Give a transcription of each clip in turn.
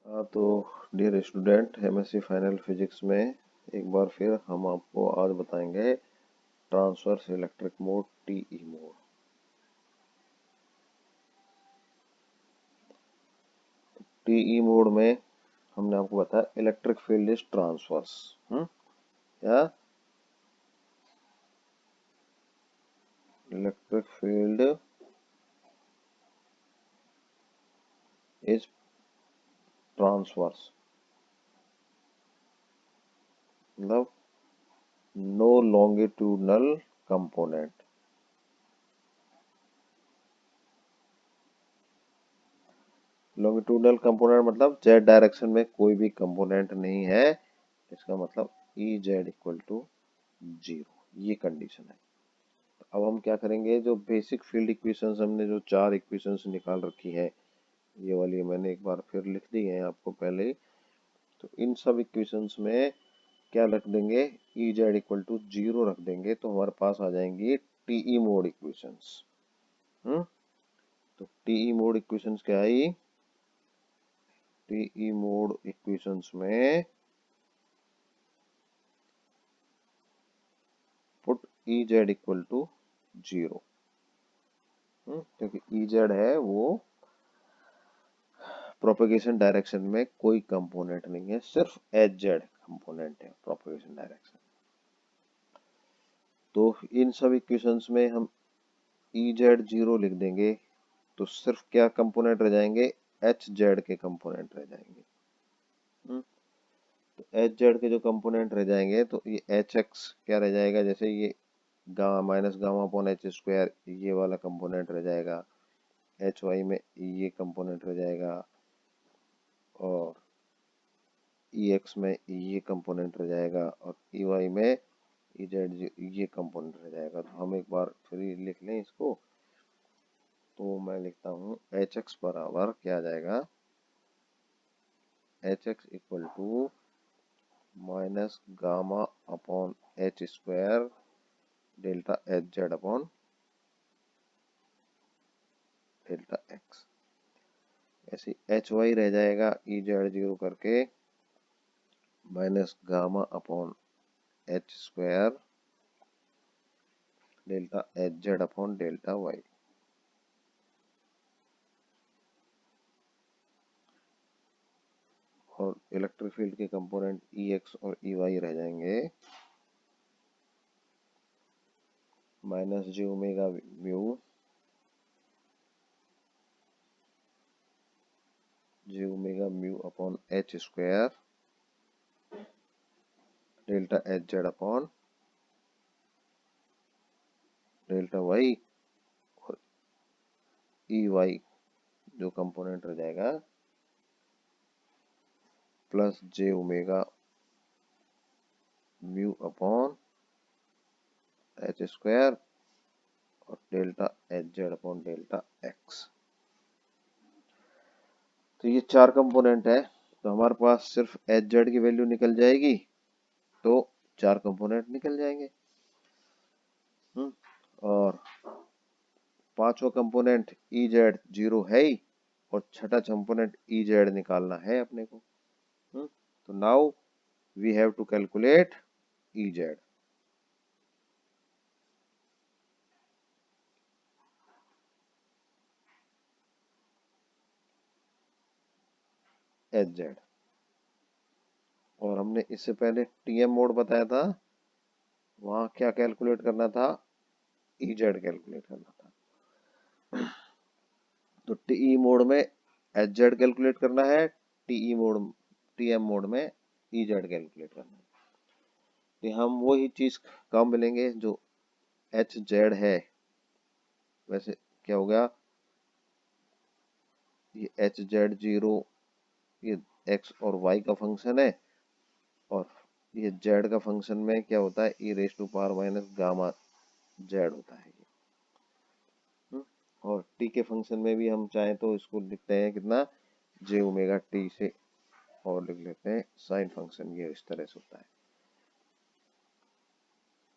हाँ तो dear student, MSc final physics में एक बार फिर हम आपको आज बताएंगे transverse electric mode TE mode. TE mode में हमने आपको बताया इलेक्ट्रिक फील्ड इज ट्रांसवर्स। या इलेक्ट्रिक फील्ड इज ट्रांसवर्स मतलब no longitudinal component. Longitudinal component मतलब जेड डायरेक्शन में कोई भी कंपोनेंट नहीं है। इसका मतलब E z equal to zero, ये कंडीशन है। अब हम क्या करेंगे, जो बेसिक फील्ड इक्वेशंस हमने जो चार इक्वेशंस निकाल रखी है, ये वाली मैंने एक बार फिर लिख दी है आपको पहले ही। तो इन सब इक्वेशंस में क्या रख देंगे, E z equal to zero रख देंगे तो हमारे पास आ जाएंगी टीई मोड इक्वेशंस। तो टीई मोड इक्वेशंस क्या आई, टीई मोड इक्वेशंस में put E z equal to zero, क्योंकि ई जेड है वो प्रोपेगेशन डायरेक्शन में कोई कंपोनेंट नहीं है, सिर्फ एच जेड कंपोनेंट है प्रोपेगेशन डायरेक्शन। तो इन सब इक्वेशंस में हम ई जेड जीरो लिख देंगे तो सिर्फ क्या कंपोनेंट रह जाएंगे, एच जेड के कंपोनेंट रह जाएंगे। तो एच जेड के जो कंपोनेंट रह जाएंगे तो ये एच एक्स क्या रह जाएगा, जैसे ये gamma minus gamma upon H square, ये वाला कंपोनेंट रह जाएगा। एच वाई में ये कंपोनेंट रह जाएगा और ई एक्स में ये कंपोनेंट रह जाएगा और ई वाई में ई जेड ये कंपोनेंट रह जाएगा। तो हम एक बार फिर लिख लें इसको। तो मैं लिखता हूँ एच एक्स बराबर क्या आ जाएगा, H X equal to minus gamma upon H square delta H Z upon delta X. ऐसे एच वाई रह जाएगा ई जेड जीरो करके minus gamma upon H square delta H Z upon delta Y. और electric field के component E X और E Y रह जाएंगे minus J omega mu, J omega mu upon H square delta H Z upon delta Y. और E Y जो component रह जाएगा plus J omega mu upon H square और delta H Z upon delta X. तो ये चार component है, तो हमारे पास सिर्फ एच जेड की वैल्यू निकल जाएगी तो चार कंपोनेंट निकल जाएंगे। और पांचवा कंपोनेंट ई जेड जीरो है ही और छठा कंपोनेंट ई जेड निकालना है अपने को। तो now we have to calculate E z. H z, और हमने इससे पहले टीएम मोड बताया था, वहां क्या कैलकुलेट करना था, ई जेड कैलकुलेट करना था। तो टीई मोड में एच जेड कैलकुलेट करना है, टीई मोड टीएम मोड में ई जेड कैलकुलेट करना है। तो हम वही चीज कम मिलेंगे जो एच जेड है। वैसे क्या हो गया, ये एच जेड जीरो ये एक्स और वाई का फंक्शन है और ये जेड का फंक्शन में क्या होता है, E raise to power minus gamma Z होता है ये। और टी के फंक्शन में भी हम चाहें तो इसको लिखते हैं कितना, जे ओमेगा टी से, और लिख लेते हैं साइन फंक्शन, ये इस तरह से होता है।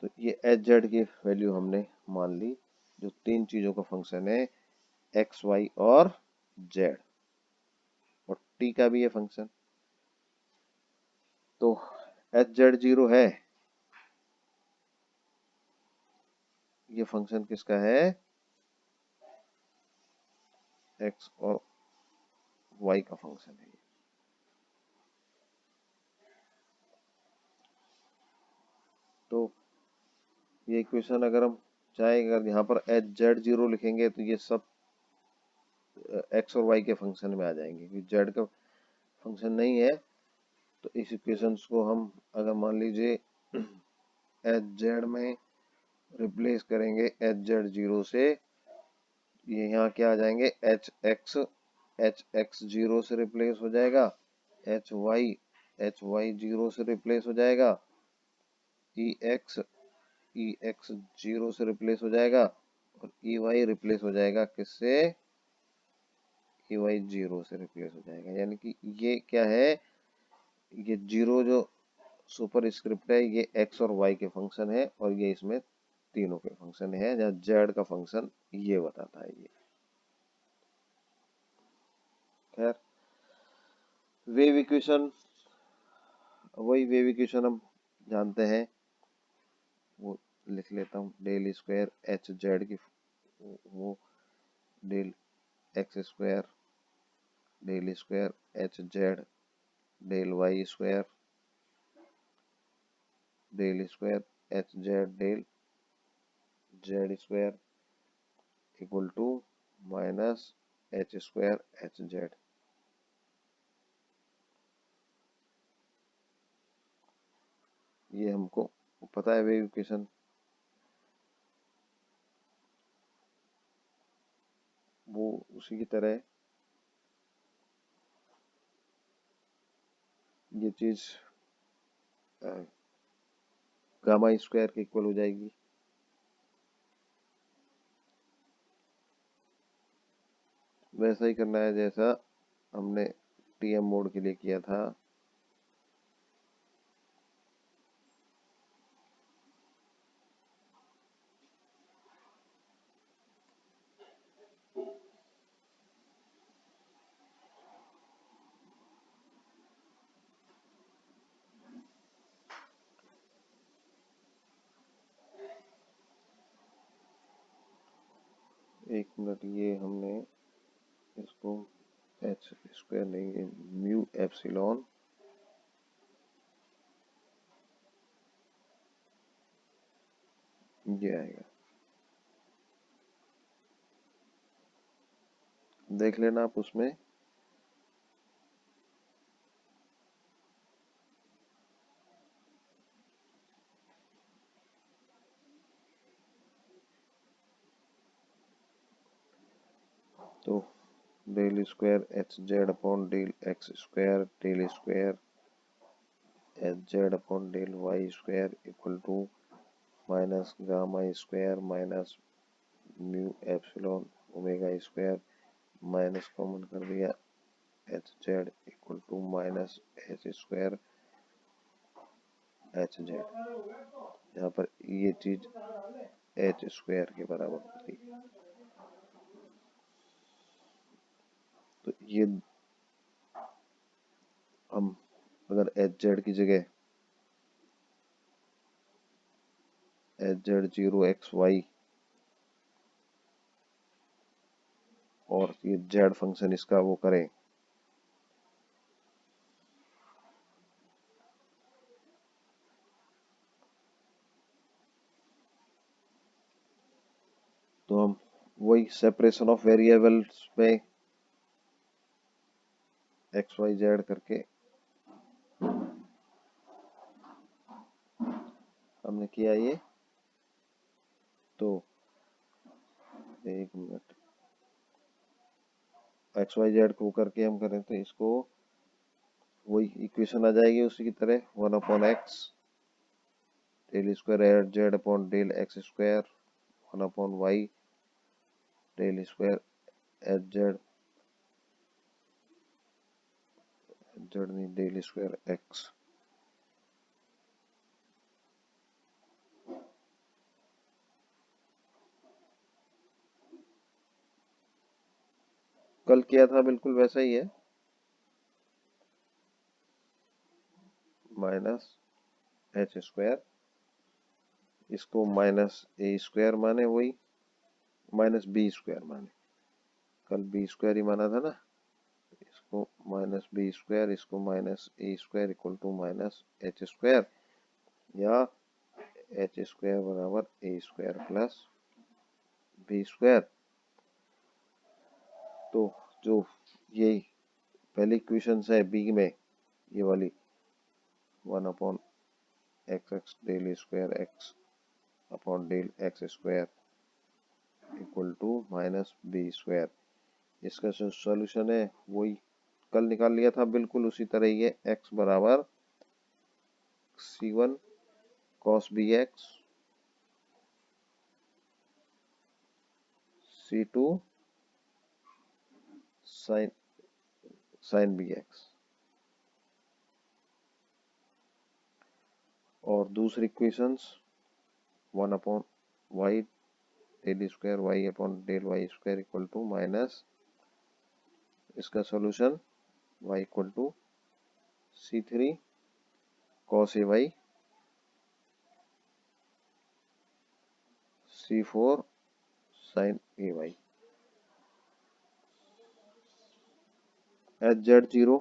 तो ये एच जेड की वैल्यू हमने मान ली, जो तीन चीजों का फंक्शन है, एक्स वाई और जेड। और टी का भी है फंक्शन। तो एच जेड जीरो है, ये फंक्शन किसका है, एक्स और वाई का फंक्शन है। तो ये इक्वेशन अगर हम चाहे, अगर यहाँ पर एच जेड जीरो लिखेंगे तो ये सब एक्स और वाई के फंक्शन में आ जाएंगे, क्योंकि जेड का फंक्शन नहीं है। तो इस इक्वेशंस को हम अगर मान लीजिए एच जेड में रिप्लेस करेंगे एच जेड जीरो से, ये यहाँ क्या आ जाएंगे, एच एक्स जीरो से रिप्लेस हो जाएगा, एच वाई जीरो से रिप्लेस हो जाएगा, ई एक्स जीरो से रिप्लेस हो जाएगा, और ई वाई रिप्लेस हो जाएगा किससे, ई वाई जीरो से रिप्लेस हो जाएगा। यानी कि ये क्या है, ये जीरो जो सुपर स्क्रिप्ट है ये एक्स और वाई के फंक्शन है, और ये इसमें तीनों के फंक्शन है, जहाँ जेड का फंक्शन ये बताता है ये। खैर वेव इक्वेशन, वही वेव इक्वेशन हम जानते हैं, वो लिख लेता हूँ, डेल स्क्वायर एच जेड की वो del x square del square H z del Y square del square H z del z square equal to minus H square H z. ये हमको पता है वेव इक्वेशन, वो उसी की तरह ये चीज गामा स्क्वायर के इक्वल हो जाएगी। वैसा ही करना है जैसा हमने टीएम मोड के लिए किया था। एक मिनट, ये हमने इसको एच स्क्वायर नहीं, म्यू एप्सिलॉन ये आएगा, देख लेना आप उसमें। तो del square H Z upon del x square del square H Z upon del Y square equal to minus gamma square minus mu epsilon omega square, minus common कर दिया, H z equal to minus H square H z. यहाँ पर ये चीज H square के बराबर होती है। तो ये हम अगर एच जेड की जगह H z zero x y और ये जेड फंक्शन इसका वो करें, तो हम वही सेपरेशन ऑफ वेरिएबल्स पे एक्स वाई जेड करके हमने किया ये। तो एक मिनट, एक्स वाई जेड को करके हम करें तो इसको वही इक्वेशन आ जाएगी उसी की तरह, one upon x del square H Z upon del x square, one upon y del square H z z नहीं डेल स्क्वायर एक्स। कल किया था बिल्कुल वैसा ही है। माइनस एच स्क्वायर, इसको माइनस ए स्क्वायर माने, वही माइनस बी स्क्वायर माने, कल बी स्क्वायर ही माना था ना, इसको माइनस बी स्क्वायर, इसको minus A square equal to minus H square, या एच स्क्वायर बराबर A square plus B square. तो जो ये पहली इक्वेशन है बी में, ये वाली 1 upon x x del square x upon del x square equal to minus B square, इसका जो सॉल्यूशन है वही कल निकाल लिया था, बिल्कुल उसी तरह ही है। एक्स बराबर C1 cos B X, C2 sine sine B X, और दूसरी equations 1/y del square Y upon del Y square equal to minus, इसका solution y equal to C3 cos A Y, C4 sine A Y. HZ0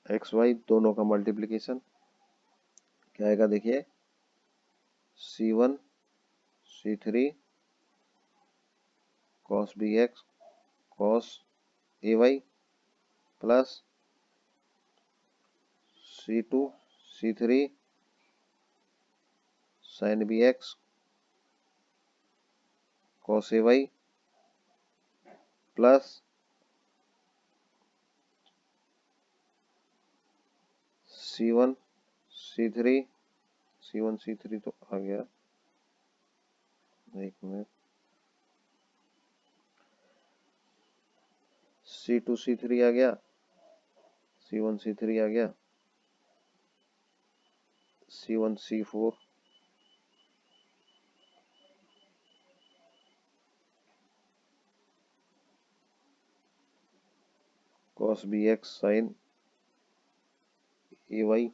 X Y दोनों का multiplication क्या आएगा, देखिए C1 C3 cos B x cos A Y plus C2 C3 sine B x cos A Y plus C1 C3 C1 C3 तो आ गया, एक minute, C2 C3 आ गया, C1 C3 आ गया, C1 C4 cos B x sine A Y,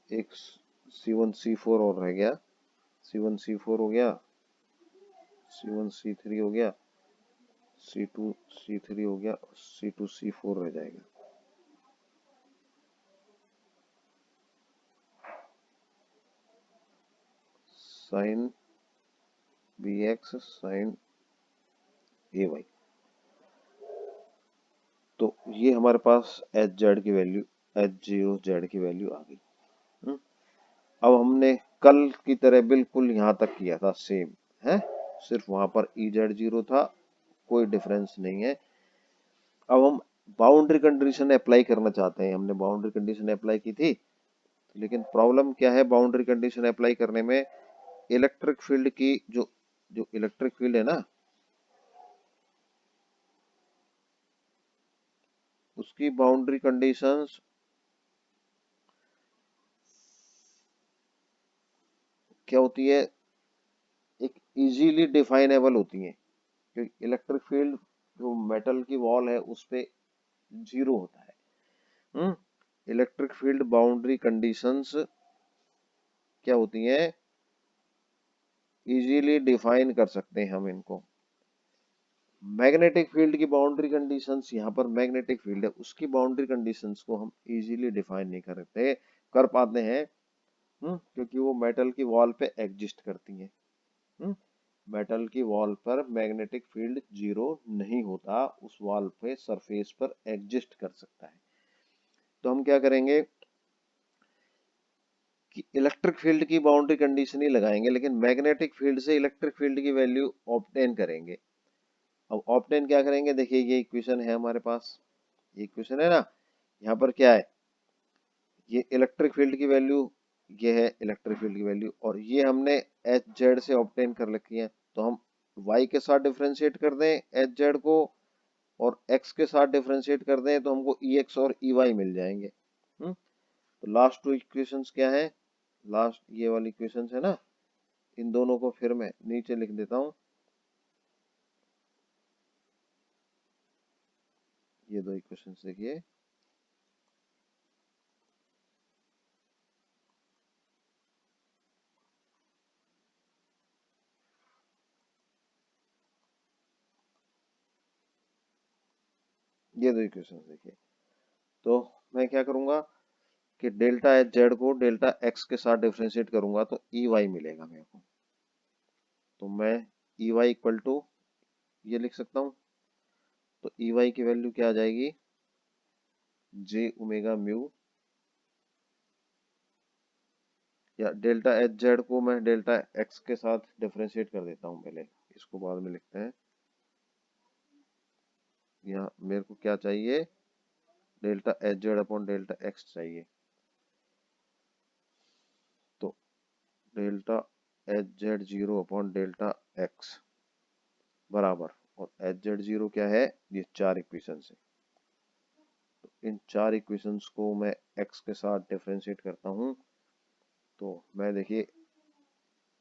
एक C1 C4 और रह गया, C1 C4 हो गया, C1 C3 हो गया, C2 C3 हो गया, C2 C4 रह जाएगा। Sign B x sine A Y, तो ये हमारे पास एच जेड की वैल्यू, H0Z की वैल्यू आ गई। अब हमने कल की तरह बिल्कुल यहाँ तक किया था, सेम है, सिर्फ वहां पर EZ0 था, कोई डिफरेंस नहीं है। अब हम बाउंड्री कंडीशन अप्लाई करना चाहते हैं, हमने बाउंड्री कंडीशन अप्लाई की थी, लेकिन प्रॉब्लम क्या है बाउंड्री कंडीशन अप्लाई करने में, इलेक्ट्रिक फील्ड की जो जो इलेक्ट्रिक फील्ड है ना, उसकी बाउंड्री कंडीशंस क्या होती है, एक इजीली डिफाइनेबल होती है, क्योंकि इलेक्ट्रिक फील्ड जो मेटल की वॉल है उस पे जीरो होता है। इलेक्ट्रिक फील्ड बाउंड्री कंडीशंस क्या होती हैं, इजीली डिफाइन कर सकते हैं हम इनको। मैग्नेटिक फील्ड की बाउंड्री कंडीशंस, यहाँ पर मैग्नेटिक फील्ड है उसकी बाउंड्री कंडीशंस को हम इजीली डिफाइन नहीं कर पाते हैं, क्योंकि वो मेटल की वॉल पे एग्जिस्ट करती हैं। मेटल की वॉल पर मैग्नेटिक फील्ड जीरो नहीं होता, उस वॉल पे सरफेस पर एग्जिस्ट कर सकता है। तो हम क्या करेंगे कि इलेक्ट्रिक फील्ड की बाउंड्री कंडीशन ही लगाएंगे, लेकिन मैग्नेटिक फील्ड से इलेक्ट्रिक फील्ड की वैल्यू ऑब्टेन करेंगे। अब ऑब्टेन क्या करेंगे, देखिए ये इक्वेशन है हमारे पास, ये इक्वेशन है ना, यहाँ पर क्या है, ये इलेक्ट्रिक फील्ड की वैल्यू, ये है इलेक्ट्रिक फील्ड की वैल्यू, और ये हमने एच जेड से ऑब्टेन कर रखी है। तो हम y के साथ डिफ्रेंशिएट कर दें एच जेड को, और x के साथ डिफ्रेंशिएट कर दें तो हमको ex और ey मिल जाएंगे। तो लास्ट टू इक्वेशंस क्या है, लास्ट ये वाली इक्वेशंस है ना, इन दोनों को फिर मैं नीचे लिख देता हूँ, ये दो इक्वेशंस देखिए, ये दो इक्वेशंस देखिए। तो मैं क्या करूंगा कि डेल्टा एच जेड को डेल्टा एक्स के साथ डिफरेंशिएट करूंगा तो ई वाई मिलेगा मेरे को। तो मैं ई वाई इक्वल टू ये लिख सकता हूँ। तो ई वाई की वैल्यू क्या आ जाएगी, जे ओमेगा म्यू, या डेल्टा एच जेड को मैं डेल्टा एक्स के साथ डिफरेंशिएट कर देता हूँ पहले, इसको बाद में लिखते हैं। यहाँ मेरे को क्या चाहिए, delta H Z upon delta x चाहिए। तो delta H z zero upon delta x बराबर, और एच जेड जीरो क्या है, ये चार इक्वेशन है। तो इन चार इक्वेशंस को मैं एक्स के साथ डिफरेंशिएट करता हूँ। तो मैं देखिए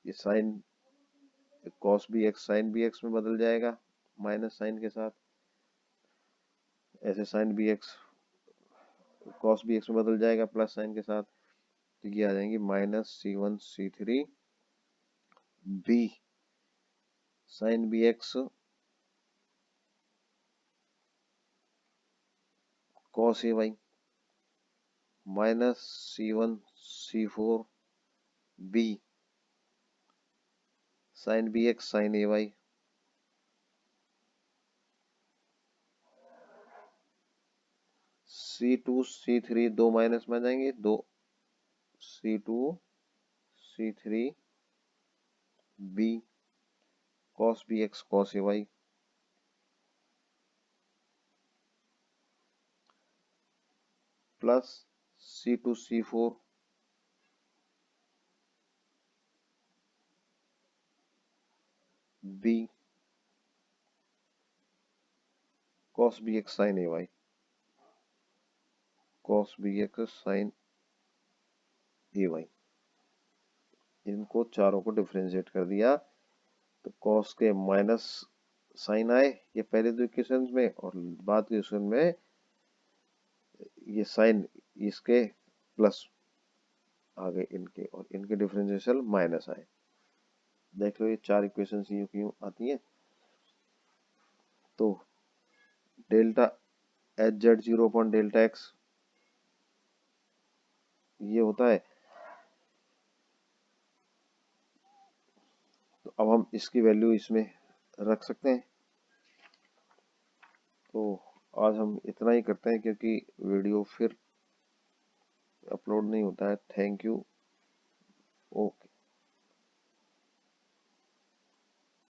ये sine cos B x sine B x में बदल जाएगा माइनस साइन के साथ, ऐसे sine B x cos B x में बदल जाएगा प्लस साइन के साथ। तो ये आ जाएंगी minus C one C three B sine B x cos A Y minus C one C four B sine B x sine A Y C two C three दो माइनस में आ जाएंगे, दो C two C three B cos B x cos A Y plus C two C four B cos B x sine A Y cos B x sine A Y. इनको चारों को differentiate कर दिया तो कॉस के minus sign आए ये पहले दो इक्वेशन में, और बाद के इक्वेशन में ये साइन इसके प्लस आ गए इनके, और इनके डिफरेंशियल माइनस आए। देख लो ये चार इक्वेशन यूं की यूं आती हैं। तो delta H z zero upon delta x ये होता है। तो अब हम इसकी वैल्यू इसमें रख सकते हैं। तो आज हम इतना ही करते हैं क्योंकि वीडियो फिर अपलोड नहीं होता है। Thank you. ओके।